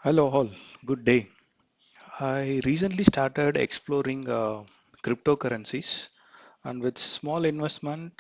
Hello all, good day. I recently started exploring cryptocurrencies, and with small investment,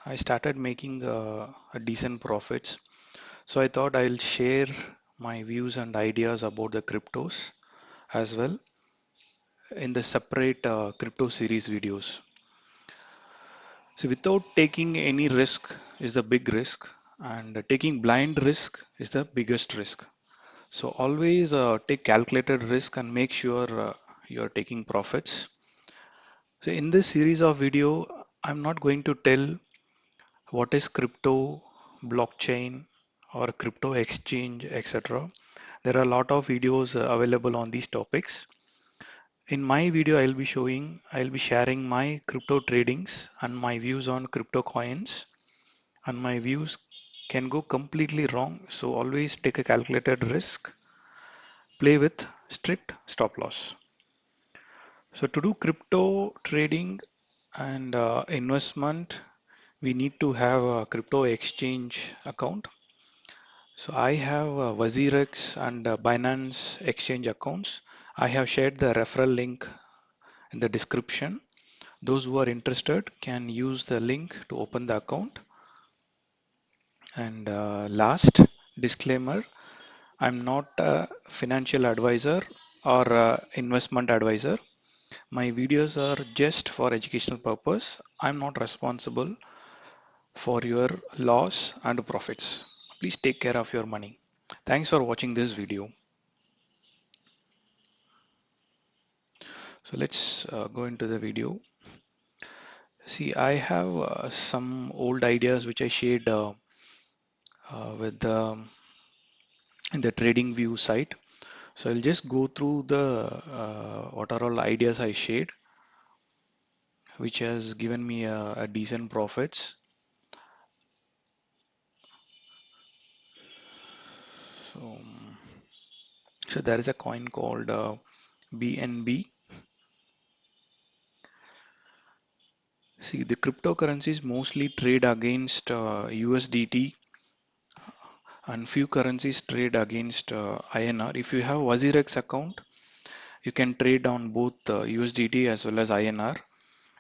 I started making a decent profits. So I thought I'll share my views and ideas about the cryptos as well in the separate crypto series videos. So without taking any risk is the big risk, and taking blind risk is the biggest risk. So always take calculated risk and make sure you're taking profits. So in this series of video, I'm not going to tell what is crypto, blockchain, or crypto exchange, etc. There are a lot of videos available on these topics. In my video, I'll be sharing my crypto tradings and my views on crypto coins. And my views can go completely wrong. So always take a calculated risk, play with strict stop loss. So to do crypto trading and investment, we need to have a crypto exchange account. So I have WazirX and Binance exchange accounts. I have shared the referral link in the description. Those who are interested can use the link to open the account. And last disclaimer, I'm not a financial advisor or investment advisor. My videos are just for educational purpose. I'm not responsible for your loss and profits. Please take care of your money. Thanks for watching this video. So let's go into the video. See, I have some old ideas which I shared with in the TradingView site. So I'll just go through the what are all ideas I shared, which has given me a decent profits. So, so there is a coin called BNB. See, the cryptocurrencies mostly trade against USDT and few currencies trade against INR. If you have WazirX account, you can trade on both USDT as well as INR.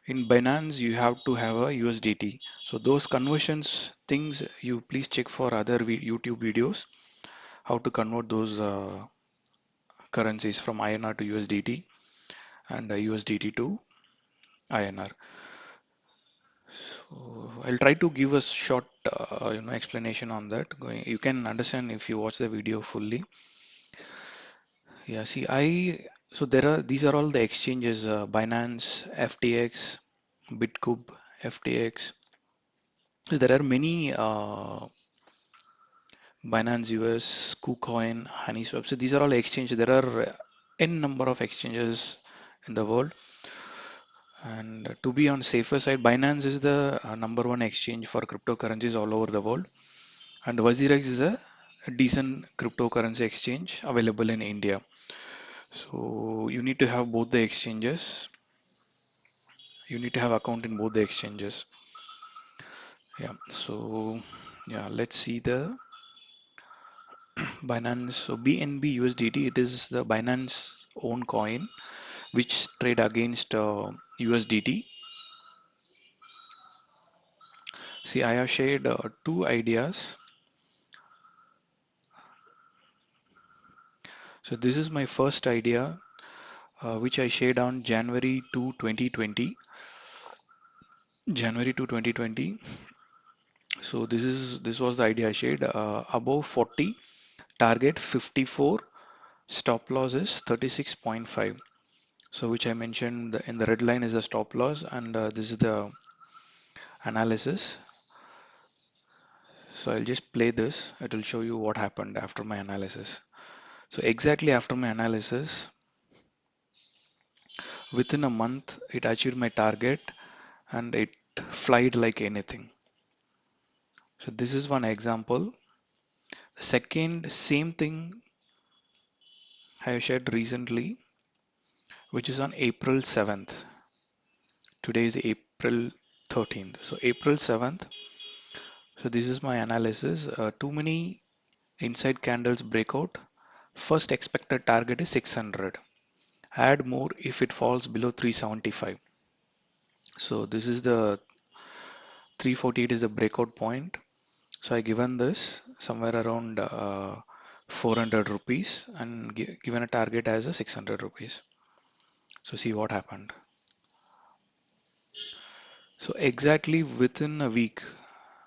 In Binance, you have to have a USDT. So those conversions things you please check for other YouTube videos how to convert those currencies from INR to USDT and USDT to INR. So I'll try to give a short explanation on that. You can understand if you watch the video fully. Yeah, see, so there are these are all the exchanges: Binance, FTX, Bitkub, FTX. So there are many Binance US, KuCoin, HoneySwap. So these are all exchanges. There are n number of exchanges in the world. And to be on safer side, Binance is the number one exchange for cryptocurrencies all over the world. And WazirX is a decent cryptocurrency exchange available in India. So you need to have both the exchanges. You need to have account in both the exchanges. Yeah. So yeah, let's see the Binance. So BNB USDT, it is the Binance own coin which trade against USDT. See, I have shared two ideas. So this is my first idea, which I shared on January 2, 2020. January 2, 2020. So this was the idea I shared. Above 40, target 54, stop loss is 36.5. So which I mentioned in the red line is the stop loss, and this is the analysis. So I'll just play this. It will show you what happened after my analysis. So exactly after my analysis, within a month, it achieved my target and it flied like anything. So this is one example. The second, same thing I have shared recently, which is on April 7th. Today is April 13th. So April 7th. So this is my analysis. Too many inside candles breakout, First expected target is 600. Add more if it falls below 375. So this is the 348 is the breakout point. So I given this somewhere around 400 rupees and given a target as a 600 rupees. So see what happened. So exactly within a week,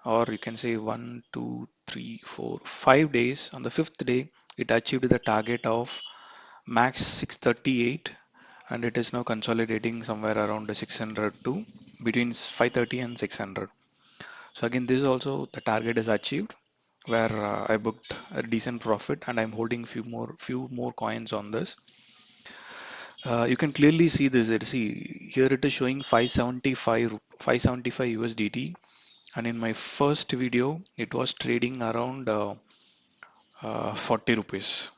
or you can say 1, 2, 3, 4, 5 days, on the fifth day, it achieved the target of max 638, and it is now consolidating somewhere around the 600 to between 530 and 600. So again, this is also the target is achieved where I booked a decent profit and I'm holding few more coins on this. You can clearly see this. See here it is showing 575 USDT, and in my first video it was trading around 40 rupees.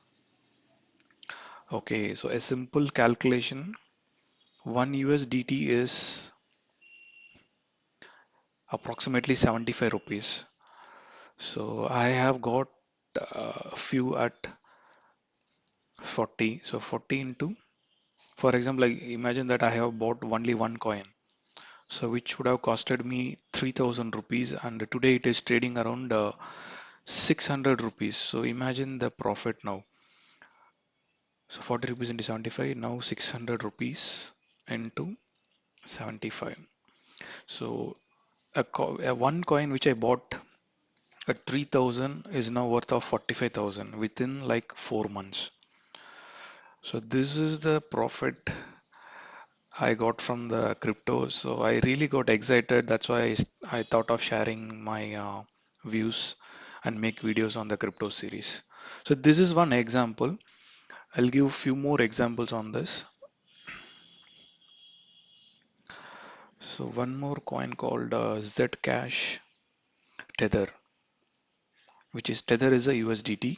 Okay, so a simple calculation, 1 USDT is approximately 75 rupees. So I have got a few at 40. So 40 into, for example, like imagine that I have bought only one coin. So which would have costed me 3000 rupees, and today it is trading around 600 rupees. So imagine the profit now. So 40 rupees into 75, now 600 rupees into 75. So a one coin which I bought at 3000 is now worth of 45,000 within like 4 months. So this is the profit I got from the crypto. So I really got excited. That's why I thought of sharing my views and make videos on the crypto series. So this is one example. I'll give few more examples on this. So one more coin called Zcash Tether, which is Tether is a USDT.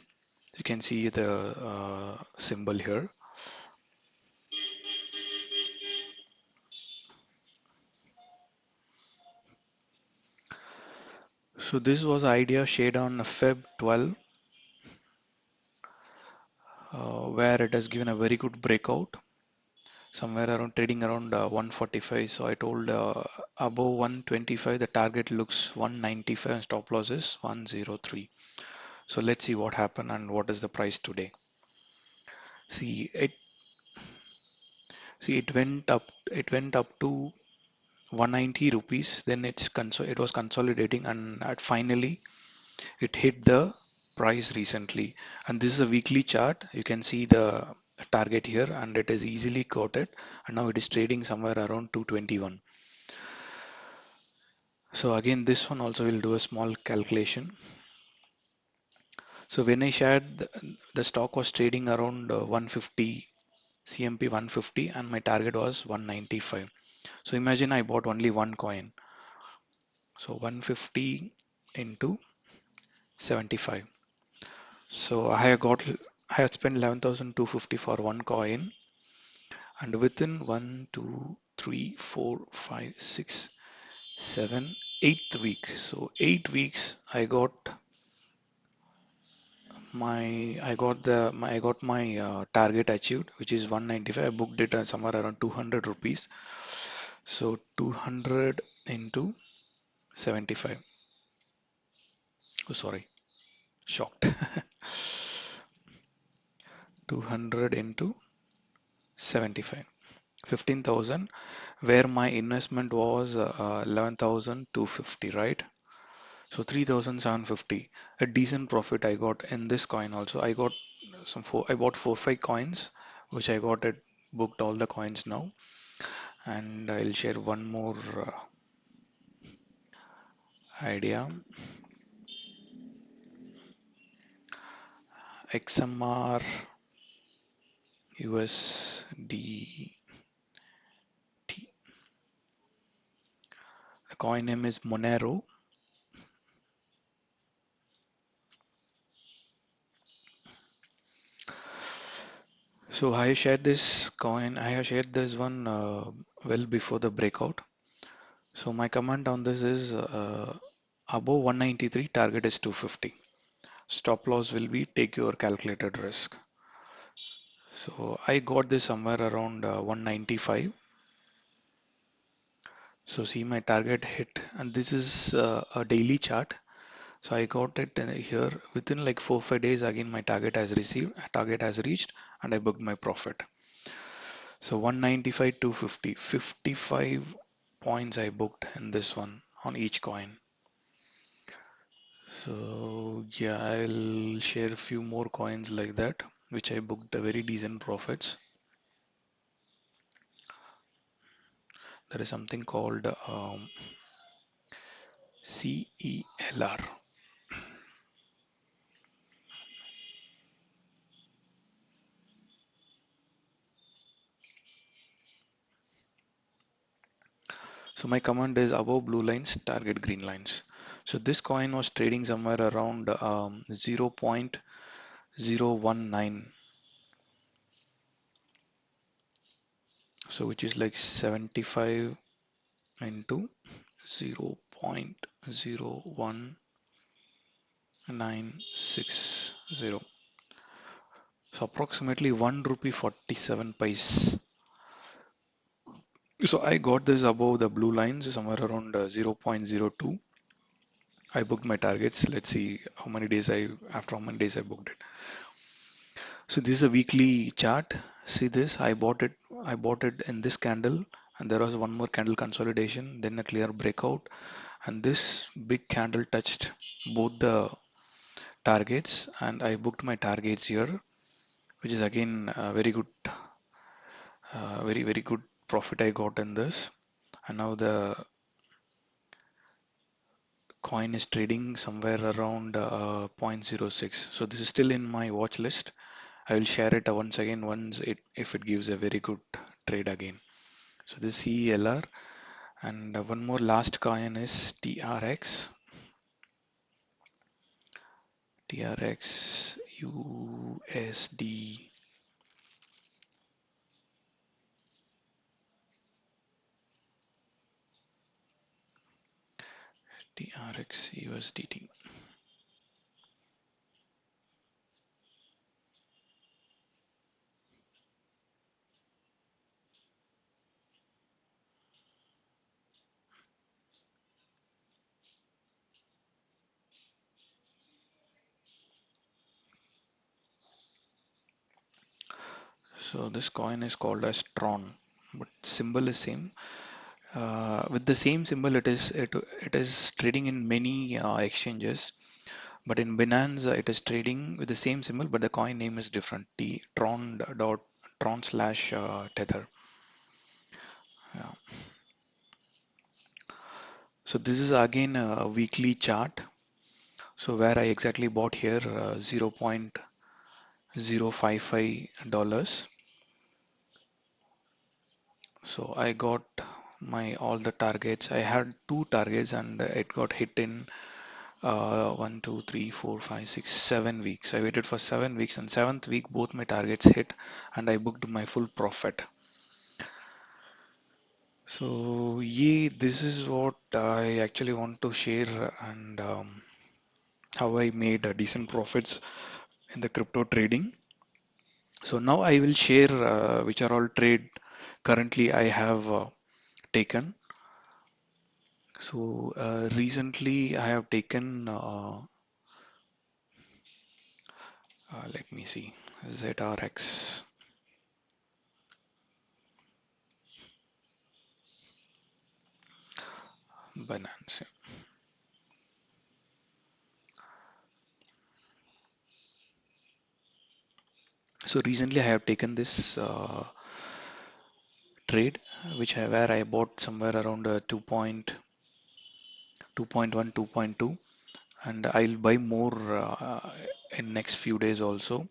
You can see the symbol here. So this was idea shared on Feb 12, where it has given a very good breakout, somewhere around trading around 145. So I told above 125, the target looks 195 and stop loss is 103. So let's see what happened and what is the price today. See it, see it went up to 190 rupees. Then it was consolidating, and finally it hit the price recently. And this is a weekly chart. You can see the target here, and it is easily got it. And now it is trading somewhere around 221. So again, this one also will do a small calculation. So when I shared, the stock was trading around 150, CMP 150, and my target was 195. So imagine I bought only one coin. So 150 into 75. So I have spent 11,250 for one coin, and within 8th week. So 8 weeks I got my target achieved, which is 195. I booked it at somewhere around 200 rupees. So 200 into 75. Oh, sorry, shocked. 200 into 75. 15,000, where my investment was 11,250, right? So 3,750. A decent profit I got in this coin also. I bought 4 5 coins, which I got it booked all the coins now. And I'll share one more idea. XMR USDT. The coin name is Monero. So I have shared this one well before the breakout. So my comment on this is above 193, target is 250. Stop loss will be take your calculated risk. So I got this somewhere around 195. So see my target hit, and this is a daily chart. So I got it here within like 4 5 days. Again, my target has reached, and I booked my profit. So 195, 250, 55 points I booked in this one on each coin. So yeah, I'll share a few more coins like that, which I booked a very decent profits. There is something called CELR. So my command is above blue lines, target green lines. So this coin was trading somewhere around 0.019, so which is like 75 into 0.01960. So approximately 1 rupee 47 paise. So I got this above the blue lines somewhere around 0.02. I booked my targets. Let's see how many days after how many days I booked it. So this is a weekly chart. See this, I bought it in this candle, and there was one more candle consolidation, then a clear breakout, and this big candle touched both the targets, and I booked my targets here, which is again very good, very good profit I got in this. And now the coin is trading somewhere around zero point zero 0.06. So this is still in my watch list. I will share it once again once it if it gives a very good trade again. So this CELR, and one more last coin is TRX USD, TRX USDT. So this coin is called as Tron, but symbol is same. With the same symbol, it is trading in many exchanges. But in Binance, it is trading with the same symbol, but the coin name is different. Tron slash Tether. Yeah. So this is again a weekly chart. So where I exactly bought here 0.055 dollars. So I got my all the targets. I had two targets, and it got hit in 7 weeks. I waited for 7 weeks, and seventh week both my targets hit, and I booked my full profit. So yeah, this is what I actually want to share, and how I made decent profits in the crypto trading. So now I will share which are all trade currently I have taken. So recently I have taken, let me see, ZRX Binance. So recently I have taken this trade, where I bought somewhere around 2.1, 2.2, and I'll buy more in next few days also.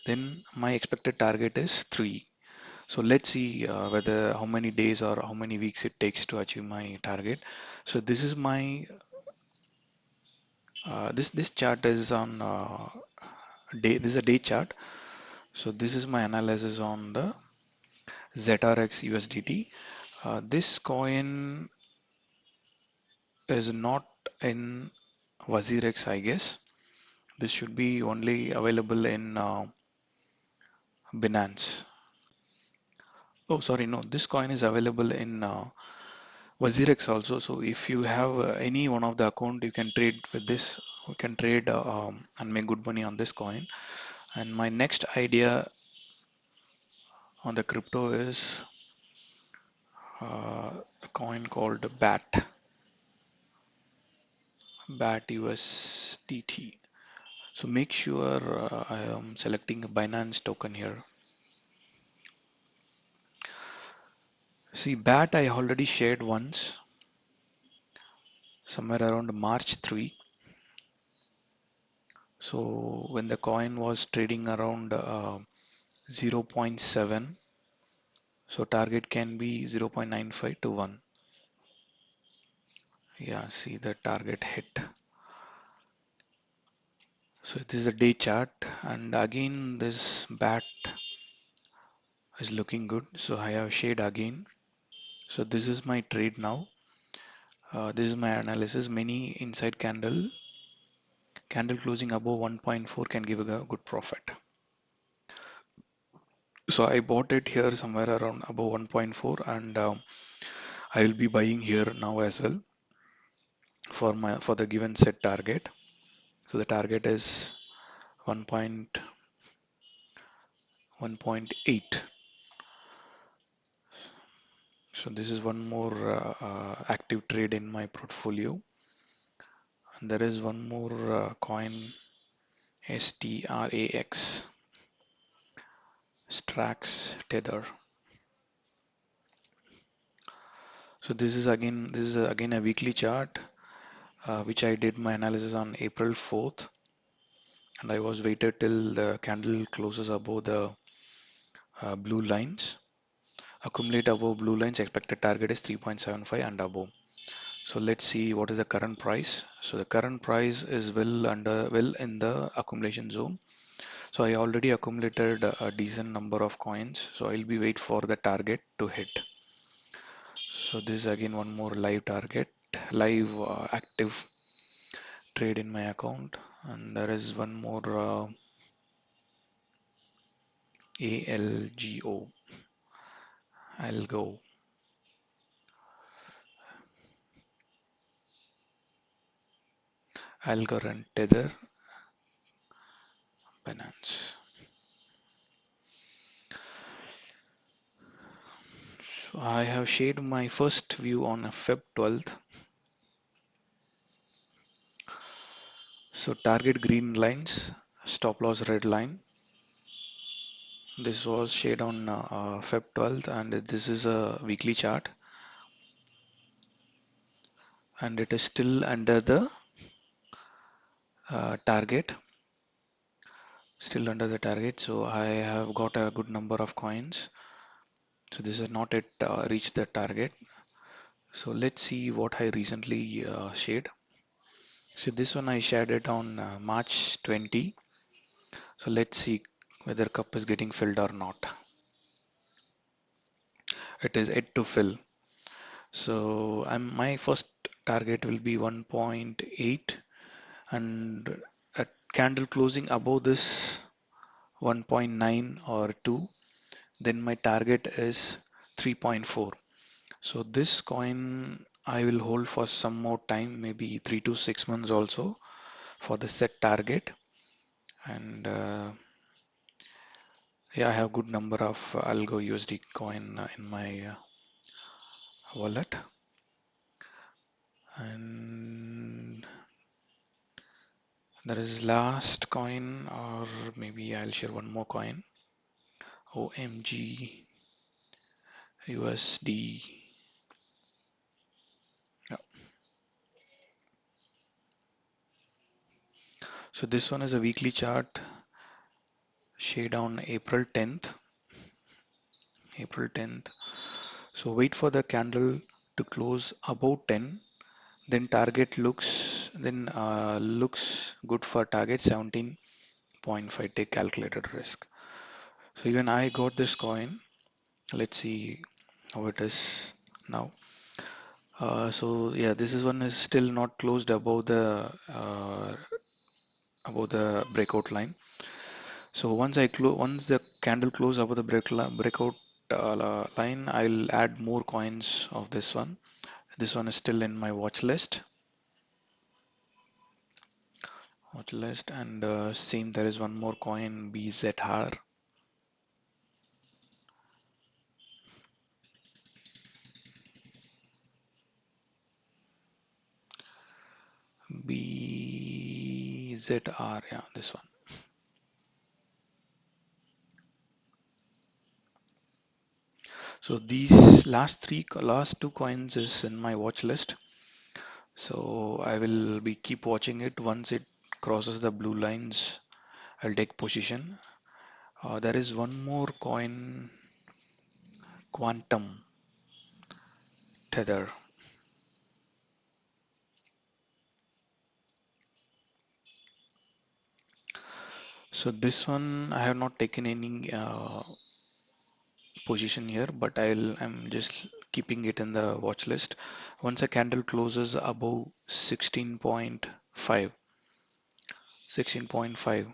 Then my expected target is 3. So let's see whether how many days or how many weeks it takes to achieve my target. So this is my this chart is on day. This is a day chart. So this is my analysis on the ZRX USDT. This coin is not in WazirX, I guess. This should be only available in Binance. Oh, sorry, no, this coin is available in Wazirex also. So if you have any one of the account, you can trade with this. You can trade and make good money on this coin. And my next idea on the crypto is a coin called BAT USDT. So make sure I am selecting a Binance token here. See, BAT I already shared once, somewhere around March 3. So when the coin was trading around zero point 0.7, so target can be 0.95 to 1. Yeah, see the target hit. So this is a day chart, and again this BAT is looking good. So I have shared again. So this is my trade now. This is my analysis. Many inside candle closing above 1.4 can give a good profit. So I bought it here somewhere around above 1.4, and I will be buying here now as well for the given set target. So the target is 1.8. So this is one more active trade in my portfolio. And there is one more coin, STRAX, Strax Tether. So this is again a weekly chart, which I did my analysis on April 4th, and I was waited till the candle closes above the blue lines. Accumulate above blue lines, expected target is 3.75 and above. So let's see what is the current price. So the current price is well in the accumulation zone. So I already accumulated a decent number of coins. So I'll be wait for the target to hit. So this is again one more live target, live active trade in my account. And there is one more ALGO, Algo, Algorand Tether, Binance. So I have shared my first view on Feb 12th. So target green lines, stop loss red line. This was shared on Feb 12th, and this is a weekly chart, and it is still under the target, still under the target. So I have got a good number of coins. So this has not yet reached the target. So let's see what I recently shared. So this one I shared it on March 20. So let's see whether cup is getting filled or not. It is yet to fill. So my first target will be 1.8, and a candle closing above this 1.9 or 2, then my target is 3.4. So this coin I will hold for some more time, maybe 3 to 6 months also for the set target. And yeah, I have good number of Algo USD coin in my wallet. And there is last coin, or maybe I'll share one more coin, OMG USD. Yeah. So this one is a weekly chart, shade on April 10th. April 10th. So wait for the candle to close above 10. Then target looks good for target 17.5. Take calculated risk. So even I got this coin. Let's see how it is now. So yeah, this is one is still not closed above the breakout line. So once the candle close above the breakout line, I'll add more coins of this one. This one is still in my watch list, and same, there is one more coin, BZR. BZR, yeah, this one. So these last two coins is in my watch list. So I will be keep watching it. Once it crosses the blue lines, I'll take position. There is one more coin, Quantum Tether. So this one I have not taken any position here, but I'm just keeping it in the watch list. Once a candle closes above 16.5, 16.5,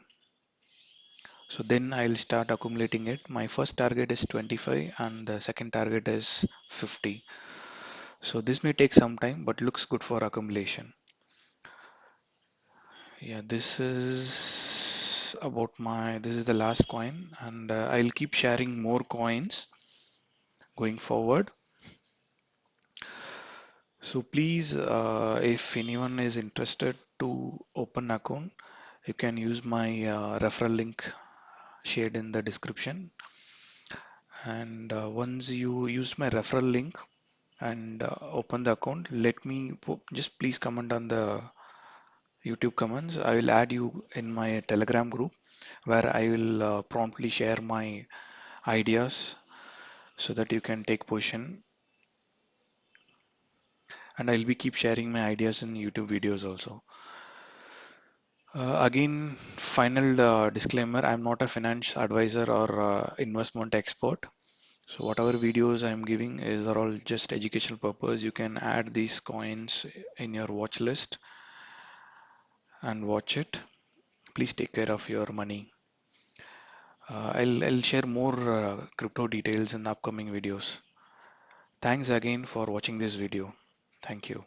so then I'll start accumulating it. My first target is 25 and the second target is 50. So this may take some time, but looks good for accumulation. Yeah, this is the last coin, and I'll keep sharing more coins going forward. So please, if anyone is interested to open account, you can use my referral link shared in the description. And once you use my referral link and open the account, just please comment on the YouTube comments. I will add you in my Telegram group where I will promptly share my ideas so that you can take position. And I'll be keep sharing my ideas in YouTube videos also. Again, final disclaimer, I'm not a finance advisor or investment expert. So whatever videos I'm giving is are all just educational purpose. You can add these coins in your watch list and watch it. Please take care of your money. I'll share more crypto details in the upcoming videos. Thanks again for watching this video. Thank you.